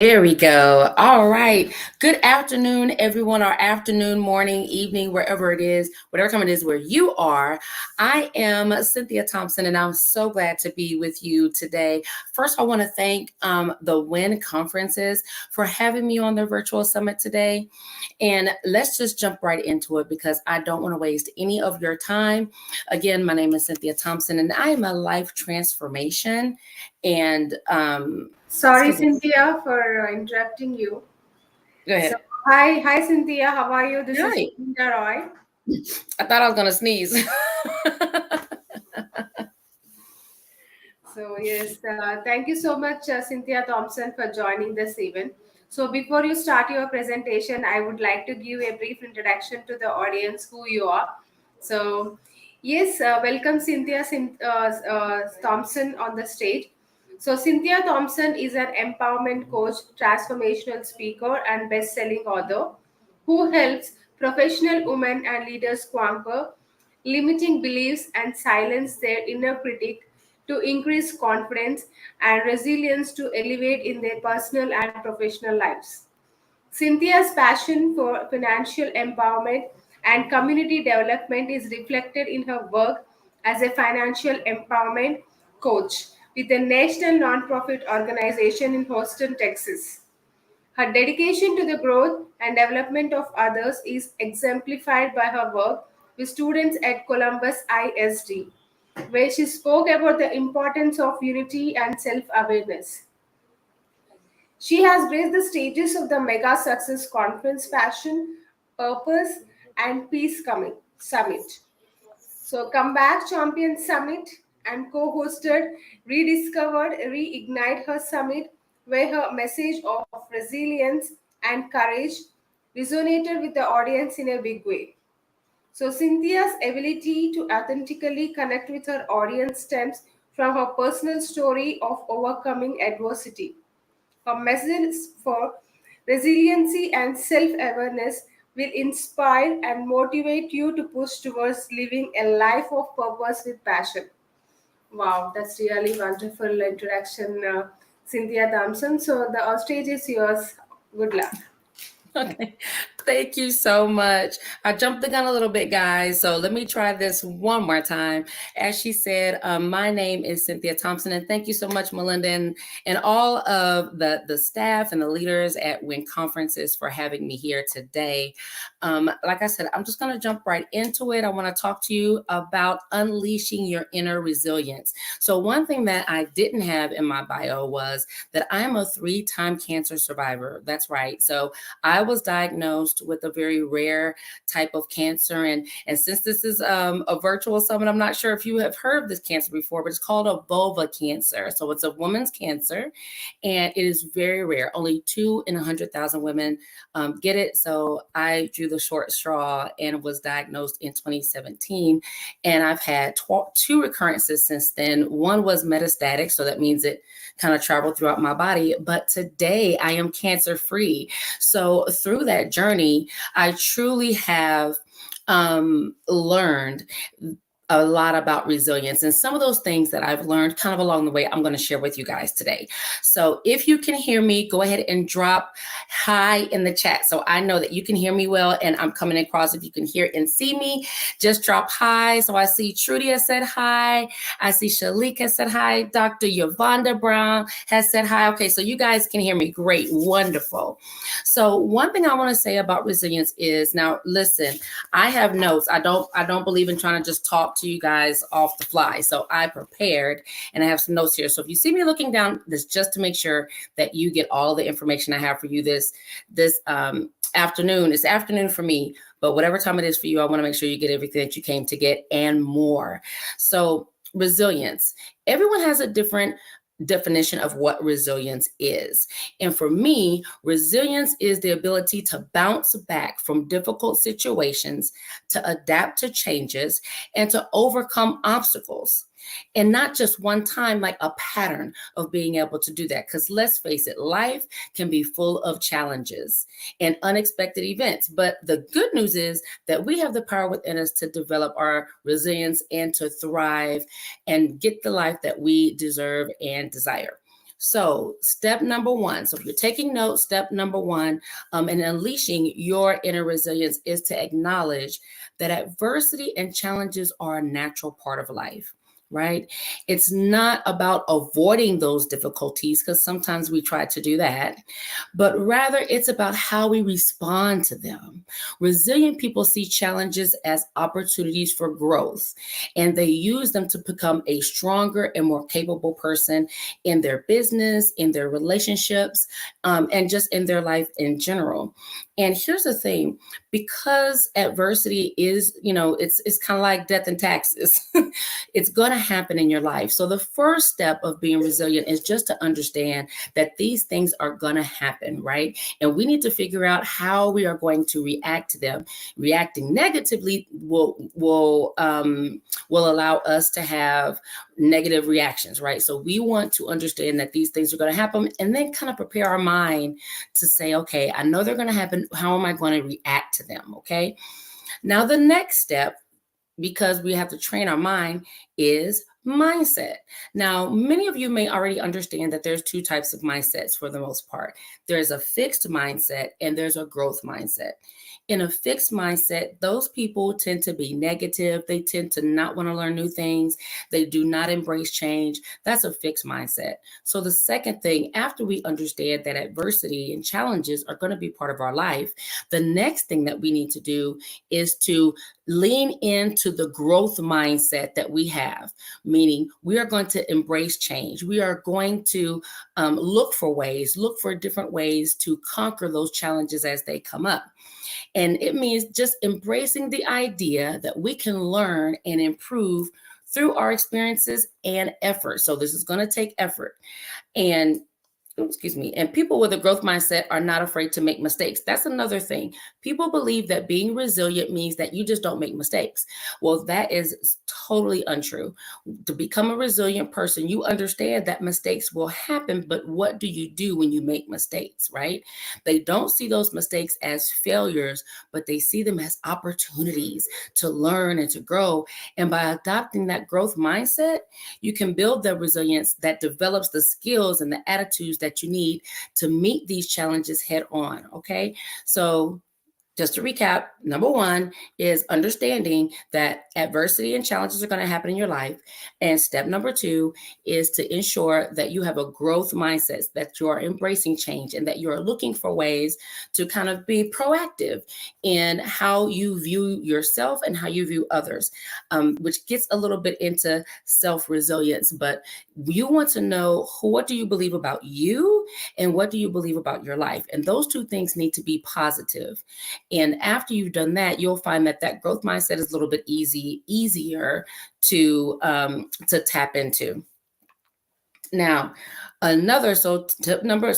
There we go. All right. Good afternoon, everyone, or afternoon, morning, evening, wherever it is, whatever time it is where you are. I am Cynthia Thompson, and I'm so glad to be with you today. First, I want to thank the WIN conferences for having me on their virtual summit today. And let's just jump right into it because I don't want to waste any of your time. Again, my name is Cynthia Thompson, and I am a life transformation and Sorry, excuse me. Cynthia, for interrupting you. Go So, ahead. hi, Cynthia. How are you? This is Hi. Cynthia Roy. I thought I was gonna sneeze. So, yes, thank you so much, Cynthia Thompson, for joining this event. So, before you start your presentation, I would like to give a brief introduction to the audience who you are. So, yes, welcome, Thompson on the stage. So, Cynthia Thompson is an empowerment coach, transformational speaker, and best selling author who helps professional women and leaders conquer limiting beliefs and silence their inner critic to increase confidence and resilience to elevate in their personal and professional lives. Cynthia's passion for financial empowerment and community development is reflected in her work as a financial empowerment coach with a national nonprofit organization in Houston, Texas. Her dedication to the growth and development of others is exemplified by her work with students at Columbus ISD, where she spoke about the importance of unity and self awareness. She has graced the stages of the Mega Success Conference Passion, Purpose, and Peace Summit. So, Comeback Champion Summit and co hosted Rediscovered Reignite Her Summit, where her message of resilience and courage resonated with the audience in a big way. So, Cynthia's ability to authentically connect with her audience stems from her personal story of overcoming adversity. Her message for resiliency and self awareness will inspire and motivate you to push towards living a life of purpose with passion. Wow, that's really wonderful introduction, Cynthia Thompson. So the stage is yours. Good luck. Okay. Thank you so much. I jumped the gun a little bit, guys. So let me try this one more time. As she said, my name is Cynthia Thompson, and thank you so much, Melinda, and all of the staff and the leaders at WIN Conferences for having me here today. Like I said, I'm just going to jump right into it. I want to talk to you about unleashing your inner resilience. So one thing that I didn't have in my bio was that I'm a 3-time cancer survivor. That's right. So I was diagnosed with a very rare type of cancer. And since this is a virtual summit, I'm not sure if you have heard of this cancer before, but it's called a vulva cancer. So it's a woman's cancer, and it is very rare. Only 2 in 100,000 women get it. So I drew the short straw and was diagnosed in 2017. And I've had 2 recurrences since then. One was metastatic, so that means it kind of traveled throughout my body. But today I am cancer free. So through that journey, I truly have learned a lot about resilience, and some of those things that I've learned kind of along the way, I'm going to share with you guys today. So if you can hear me, go ahead and drop hi in the chat so I know that you can hear me well and I'm coming across. If you can hear and see me, just drop hi. So I see Trudy has said hi. I see Shalik has said hi. Dr. Yvonda Brown has said hi. Okay, so you guys can hear me. Great. Wonderful. So one thing I want to say about resilience is, now listen, I have notes. I don't believe in trying to just talk to you guys off the fly. So I prepared and I have some notes here. So if you see me looking down, this just to make sure that you get all the information I have for you this afternoon. It's afternoon for me, but whatever time it is for you, I want to make sure you get everything that you came to get and more. So resilience. Everyone has a different definition of what resilience is. And for me, resilience is the ability to bounce back from difficult situations, to adapt to changes, and to overcome obstacles. And not just one time, like a pattern of being able to do that. Because let's face it, life can be full of challenges and unexpected events. But the good news is that we have the power within us to develop our resilience and to thrive and get the life that we deserve and desire. So step number one, so if you're taking notes, step number one in unleashing your inner resilience is to acknowledge that adversity and challenges are a natural part of life. Right? It's not about avoiding those difficulties, because sometimes we try to do that, but rather it's about how we respond to them. Resilient people see challenges as opportunities for growth, and they use them to become a stronger and more capable person in their business, in their relationships, and just in their life in general. And here's the thing, because adversity is, it's kind of like death and taxes. It's going to happen in your life. So the first step of being resilient is just to understand that these things are going to happen, right? And we need to figure out how we are going to react to them. Reacting negatively will allow us to have negative reactions, right? So we want to understand that these things are going to happen, and then kind of prepare our mind to say, okay, I know they're going to happen. How am I going to react to them? Okay. Now, the next step, because we have to train our mind, is mindset. Now, many of you may already understand that there's two types of mindsets for the most part. There's a fixed mindset and there's a growth mindset. In a fixed mindset, those people tend to be negative. They tend to not want to learn new things. They do not embrace change. That's a fixed mindset. So the second thing, after we understand that adversity and challenges are going to be part of our life, the next thing that we need to do is to lean into the growth mindset that we have, meaning we are going to embrace change. We are going to look for different ways to conquer those challenges as they come up. And it means just embracing the idea that we can learn and improve through our experiences and effort. So this is going to take effort. And and people with a growth mindset are not afraid to make mistakes. That's another thing. People believe that being resilient means that you just don't make mistakes. Well, that is totally untrue. To become a resilient person, you understand that mistakes will happen, but what do you do when you make mistakes, right? They don't see those mistakes as failures, but they see them as opportunities to learn and to grow. And by adopting that growth mindset, you can build the resilience that develops the skills and the attitudes that you need to meet these challenges head on. Okay. So just to recap, number one is understanding that adversity and challenges are going to happen in your life. And step number two is to ensure that you have a growth mindset, that you are embracing change, and that you are looking for ways to kind of be proactive in how you view yourself and how you view others, which gets a little bit into self-resilience. But you want to know, what do you believe about you and what do you believe about your life? And those two things need to be positive. And after you've done that, you'll find that that growth mindset is a little bit easier to tap into. Now, step number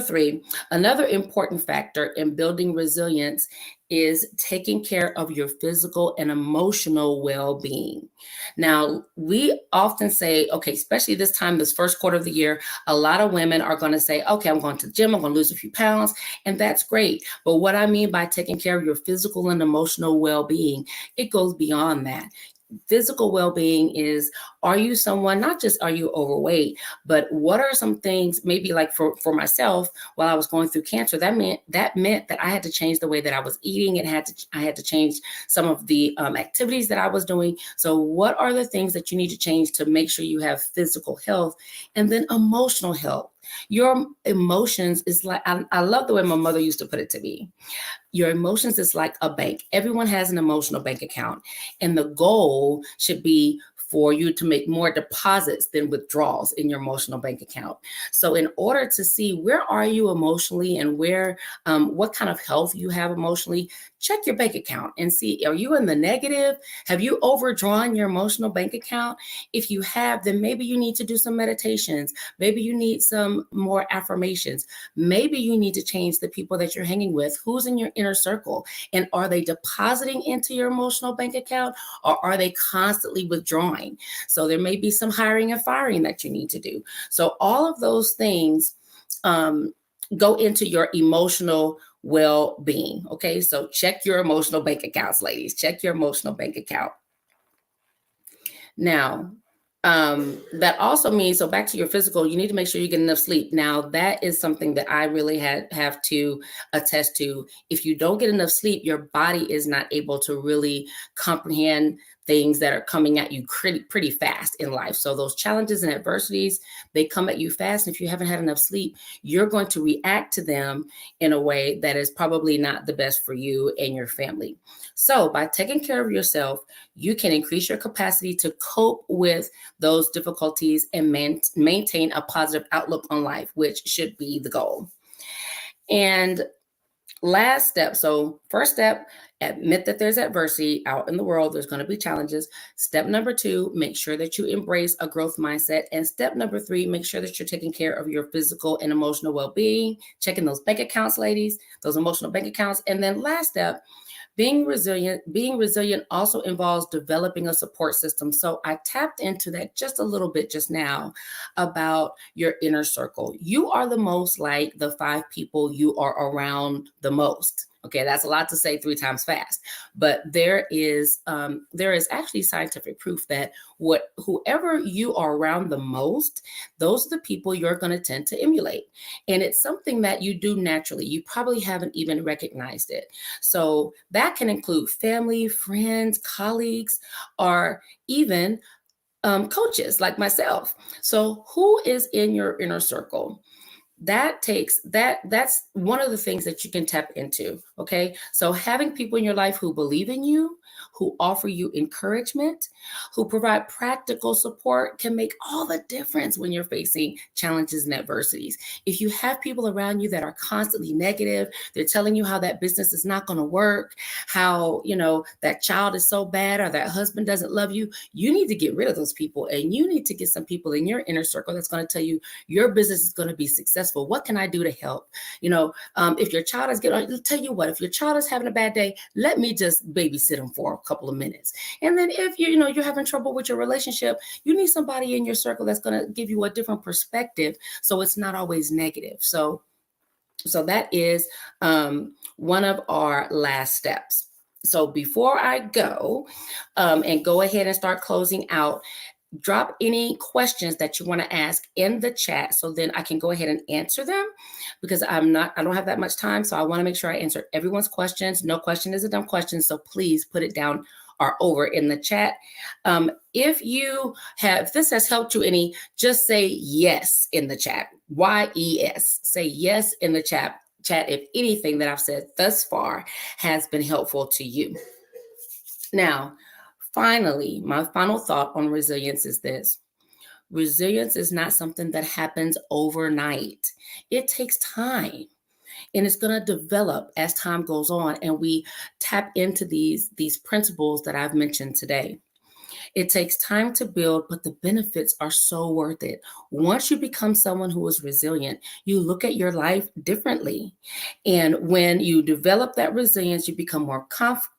three, another important factor in building resilience is taking care of your physical and emotional well-being. Now, we often say, okay, especially this first quarter of the year, a lot of women are going to say, okay, I'm going to the gym, I'm going to lose a few pounds, and that's great. But what I mean by taking care of your physical and emotional well-being, it goes beyond that. Physical well-being is, are you someone, not just are you overweight, but what are some things, maybe like for myself, while I was going through cancer, that meant that I had to change the way that I was eating. I had to change some of the activities that I was doing. So what are the things that you need to change to make sure you have physical health? And then emotional health. Your emotions is like, I love the way my mother used to put it to me. Your emotions is like a bank. Everyone has an emotional bank account. And the goal should be for you to make more deposits than withdrawals in your emotional bank account. So in order to see where are you emotionally and what kind of health you have emotionally, check your bank account and see, are you in the negative? Have you overdrawn your emotional bank account? If you have, then maybe you need to do some meditations. Maybe you need some more affirmations. Maybe you need to change the people that you're hanging with. Who's in your inner circle? And are they depositing into your emotional bank account, or are they constantly withdrawing? So there may be some hiring and firing that you need to do. So all of those things go into your emotional well-being. Okay, so check your emotional bank accounts, ladies. Check your emotional bank account. Now, That also means, so back to your physical, you need to make sure you get enough sleep. Now, that is something that I really have to attest to. If you don't get enough sleep, your body is not able to really comprehend things that are coming at you pretty fast in life. So those challenges and adversities, they come at you fast. And if you haven't had enough sleep, you're going to react to them in a way that is probably not the best for you and your family. So by taking care of yourself, you can increase your capacity to cope with those difficulties and maintain a positive outlook on life, which should be the goal. And last step. So first step, admit that there's adversity out in the world. There's going to be challenges. Step number 2, make sure that you embrace a growth mindset. And step number 3, make sure that you're taking care of your physical and emotional well-being, checking those bank accounts, ladies, those emotional bank accounts. And then last step, being resilient also involves developing a support system. So I tapped into that just a little bit just now about your inner circle. You are the most like the 5 people you are around the most. Okay, that's a lot to say 3 times fast, but there is actually scientific proof that whoever you are around the most, those are the people you're going to tend to emulate, and it's something that you do naturally. You probably haven't even recognized it. So that can include family, friends, colleagues, or even coaches like myself. So who is in your inner circle? That's one of the things that you can tap into. Okay, so having people in your life who believe in you, who offer you encouragement, who provide practical support can make all the difference when you're facing challenges and adversities. If you have people around you that are constantly negative, they're telling you how that business is not going to work, how that child is so bad, or that husband doesn't love you, you need to get rid of those people, and you need to get some people in your inner circle that's going to tell you your business is going to be successful. What can I do to help? If your child is tell you what, if your child is having a bad day, let me just babysit them for a couple of minutes. And then if you're having trouble with your relationship, you need somebody in your circle that's going to give you a different perspective, so it's not always negative. So that is one of our last steps. So before I go and go ahead and start closing out, drop any questions that you want to ask in the chat, so then I can go ahead and answer them, because I don't have that much time. So I want to make sure I answer everyone's questions. No question is a dumb question. So please put it down or over in the chat. If this has helped you any, just say yes in the chat. YES. Say yes in the chat if anything that I've said thus far has been helpful to you. Now, finally, my final thought on resilience is this. Resilience is not something that happens overnight. It takes time, and it's going to develop as time goes on and we tap into these principles that I've mentioned today. It takes time to build, but the benefits are so worth it. Once you become someone who is resilient, you look at your life differently. And when you develop that resilience, you become more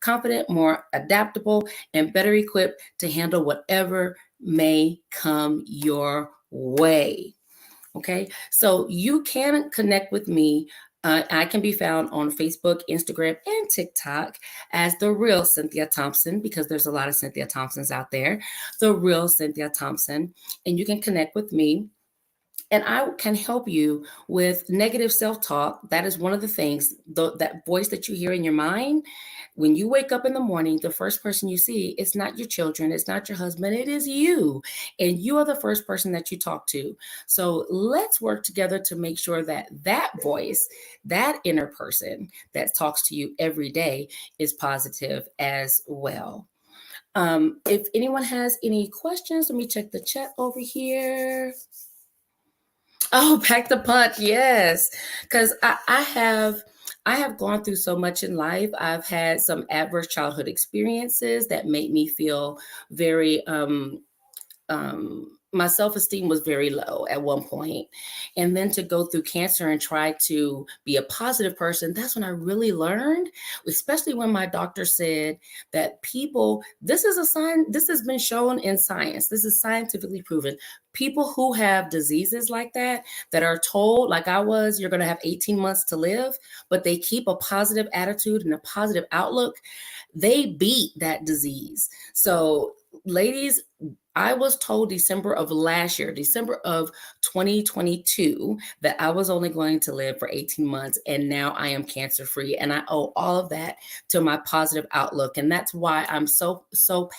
confident, more adaptable, and better equipped to handle whatever may come your way. Okay, so you can connect with me. I can be found on Facebook, Instagram, and TikTok as The Real Cynthia Thompson, because there's a lot of Cynthia Thompsons out there. The Real Cynthia Thompson. And you can connect with me. And I can help you with negative self-talk. That is one of the things, that voice that you hear in your mind. When you wake up in the morning, the first person you see, it's not your children, it's not your husband, it is you. And you are the first person that you talk to. So let's work together to make sure that that voice, that inner person that talks to you every day, is positive as well. If anyone has any questions, let me check the chat over here. Oh, pack the punch, yes. Because I have gone through so much in life. I've had some adverse childhood experiences that made me feel very my self-esteem was very low at one point. And then to go through cancer and try to be a positive person, that's when I really learned, especially when my doctor said that this is a sign, this has been shown in science, this is scientifically proven. People who have diseases like that are told, like I was, you're going to have 18 months to live, but they keep a positive attitude and a positive outlook, they beat that disease. So ladies, I was told December of last year, December of 2022, that I was only going to live for 18 months, and now I am cancer free. And I owe all of that to my positive outlook. And that's why I'm so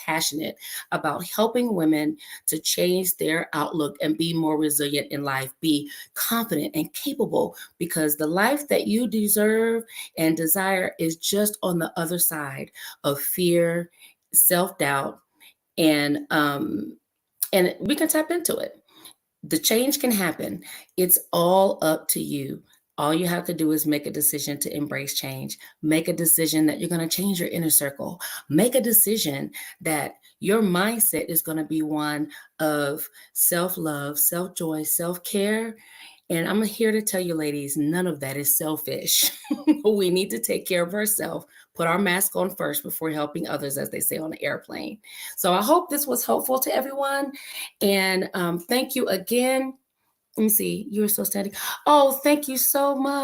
passionate about helping women to change their outlook and be more resilient in life, be confident and capable, because the life that you deserve and desire is just on the other side of fear, self-doubt, and we can tap into it. The change can happen. It's all up to you. All you have to do is make a decision to embrace change. Make a decision that you're going to change your inner circle. Make a decision that your mindset is going to be one of self-love, self-joy, self-care. And I'm here to tell you, ladies, none of that is selfish. We need to take care of ourselves, put our mask on first before helping others, as they say on the airplane. So I hope this was helpful to everyone. And thank you again. Let me see. You were so steady. Oh, thank you so much.